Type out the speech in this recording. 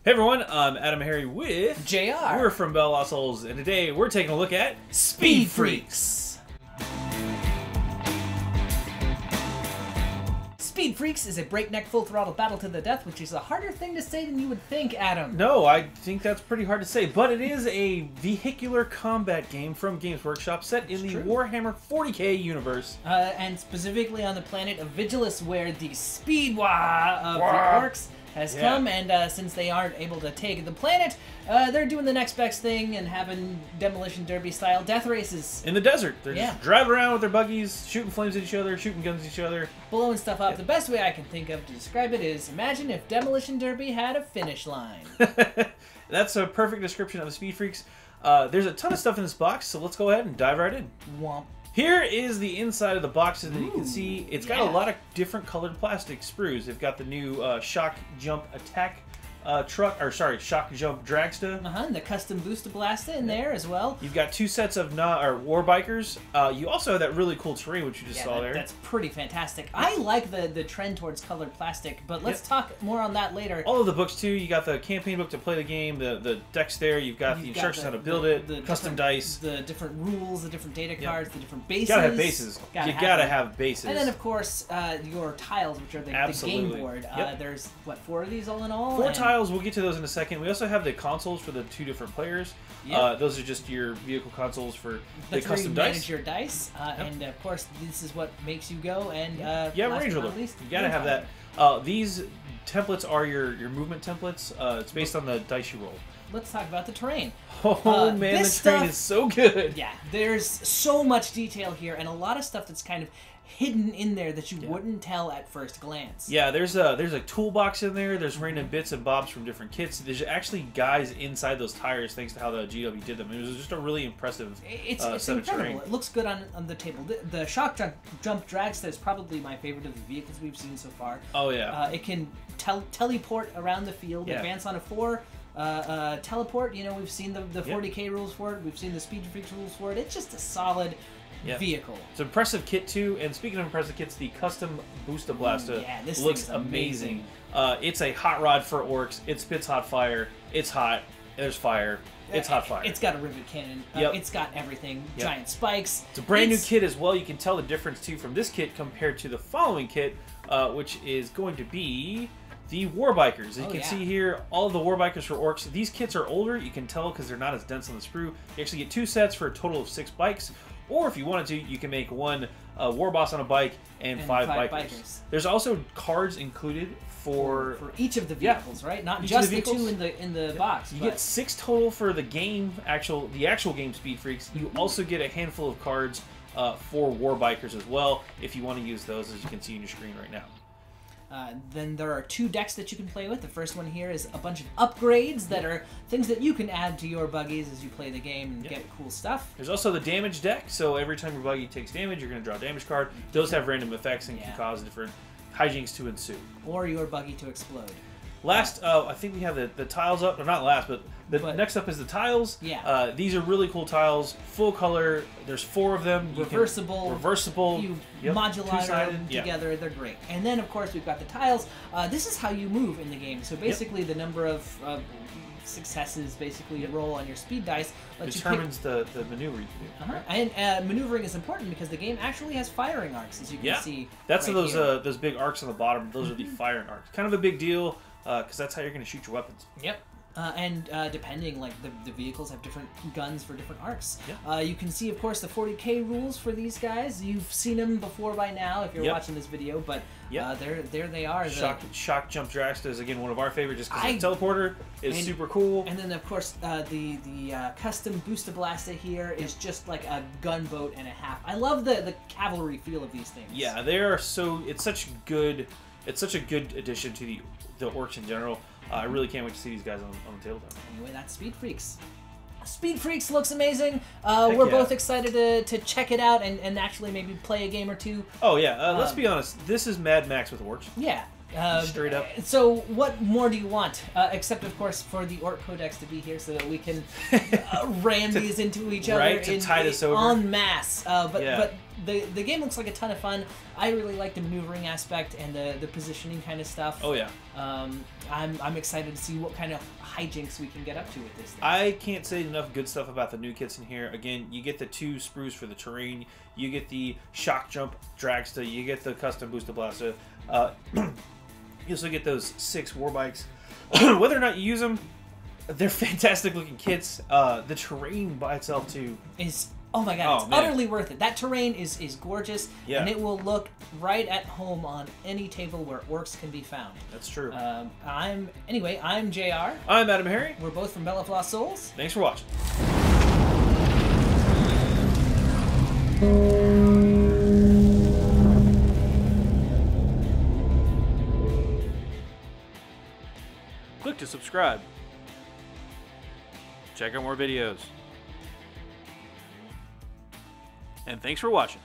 Hey everyone, I'm AdamHarry with JayArr. We're from BoLS, and today we're taking a look at Speed Freaks. Speed Freaks is a breakneck full throttle battle to the death, which is a harder thing to say than you would think, Adam. No, I think that's pretty hard to say, but it is a vehicular combat game from Games Workshop set in the Warhammer 40k universe. And specifically on the planet of Vigilus, where the Speedwa of the orcs has come, and since they aren't able to take the planet, they're doing the next best thing and having demolition derby style death races In the desert. They're just driving around with their buggies, shooting flames at each other, shooting guns at each other. Blowing stuff up. The best way I can think of to describe it is, imagine if demolition derby had a finish line. That's a perfect description of the Speed Freaks. There's a ton of stuff in this box, so let's go ahead and dive right in. Womp. Here is the inside of the boxes that you can see. It's got a lot of different colored plastic sprues. They've got the new shock jump attack shock jump dragster. And the custom booster blaster in there as well. You've got two sets of war bikers. You also have that really cool terrain, which you just saw there. That's pretty fantastic. I like the trend towards colored plastic, but let's talk more on that later. All of the books too. You got the campaign book to play the game, the decks there. You've got the instructions how to build it, the custom dice, the different rules, the different data cards, the different bases. You gotta have bases. You gotta have bases. And then of course your tiles, which are the game board. There's what, 4 of these all in all? 4 tiles. We'll get to those in a second. We also have the consoles for the 2 different players. Those are just your vehicle consoles for the custom dice. Manage your dice, and of course this is what makes you go. And Range Roller. You gotta have that. These templates are your movement templates. It's based on the dice you roll. Let's talk about the terrain. Oh man, the terrain is so good. Yeah, there's so much detail here, and a lot of stuff that's kind of hidden in there that you wouldn't tell at first glance. Yeah, there's a toolbox in there. There's random bits and bobs from different kits. There's actually guys inside those tires thanks to how the GW did them. It was just a really impressive it's set incredible. Of terrain. It looks good on the table. The shock jump dragster is probably my favorite of the vehicles we've seen so far. Oh yeah. It can teleport around the field, advance on a 4. Teleport, we've seen the 40k rules for it. We've seen the Speed Freaks rules for it. It's just a solid vehicle. It's an impressive kit too. And speaking of impressive kits, the custom booster blaster this looks amazing. It's a hot rod for orcs. It spits hot fire. It's hot. There's fire. It's hot fire. It's got a rivet cannon. It's got everything. Giant spikes. It's a brand new kit as well. You can tell the difference too from this kit compared to the following kit, which is going to be the Warbikers. As you can see here, all of the Warbikers for orcs. These kits are older. You can tell because they're not as dense on the sprue. You actually get 2 sets for a total of 6 bikes. Or if you wanted to, you can make 1 war boss on a bike and 5 bikers. There's also cards included for each of the vehicles, right? Not just the 2 in the box. You get 6 total for the game, the actual game Speed Freaks. You also get a handful of cards for war bikers as well, if you want to use those, as you can see on your screen right now. Then there are 2 decks that you can play with. The first one here is a bunch of upgrades that are things that you can add to your buggies as you play the game and get cool stuff. There's also the damage deck, so every time your buggy takes damage, you're going to draw a damage card. Those have random effects and can cause different hijinks to ensue. Or your buggy to explode. Last, I think we have the tiles up. Or not last, but next up is the tiles. Yeah. These are really cool tiles. Full color. There's 4 of them. Reversible. You modular them together. They're great. And then, of course, we've got the tiles. This is how you move in the game. So basically, the number of successes basically you roll on your speed dice determines the maneuver you can do. And maneuvering is important because the game actually has firing arcs, as you can see. That's those big arcs on the bottom. Those are the firing arcs. Kind of a big deal because that's how you're going to shoot your weapons. Yep. And depending, like the vehicles have different guns for different arcs. You can see, of course, the 40k rules for these guys. You've seen them before by now if you're watching this video, but there they are. Shock jump dragster is again one of our favorites just because the teleporter is super cool. And then, of course, the custom booster blaster here is just like a gunboat and a half. I love the cavalry feel of these things. Yeah, they are so. It's such a good addition to the orcs in general. I really can't wait to see these guys on the tabletop. Anyway, that's Speed Freaks. Speed Freaks looks amazing. We're both excited to check it out and actually maybe play a game or 2. Oh yeah, let's be honest. This is Mad Max with orcs. Yeah. Straight up. So what more do you want? Except, of course, for the Orc Codex to be here so that we can ram these into each other to tide us over. en masse. But the game looks like a ton of fun. I really like the maneuvering aspect and the positioning kind of stuff. Oh yeah. I'm excited to see what kind of hijinks we can get up to with this thing. I can't say enough good stuff about the new kits in here. Again, you get the 2 sprues for the terrain, you get the shock jump dragster, you get the custom booster blaster. You also get those 6 war bikes. Whether or not you use them, they're fantastic looking kits. The terrain by itself too is, oh my god, it's utterly worth it. That terrain is gorgeous, and it will look right at home on any table where orcs can be found. That's true. I'm JayArr. I'm AdamHarry. We're both from Bell of Lost Souls. Thanks for watching. Click to subscribe. Check out more videos. And thanks for watching.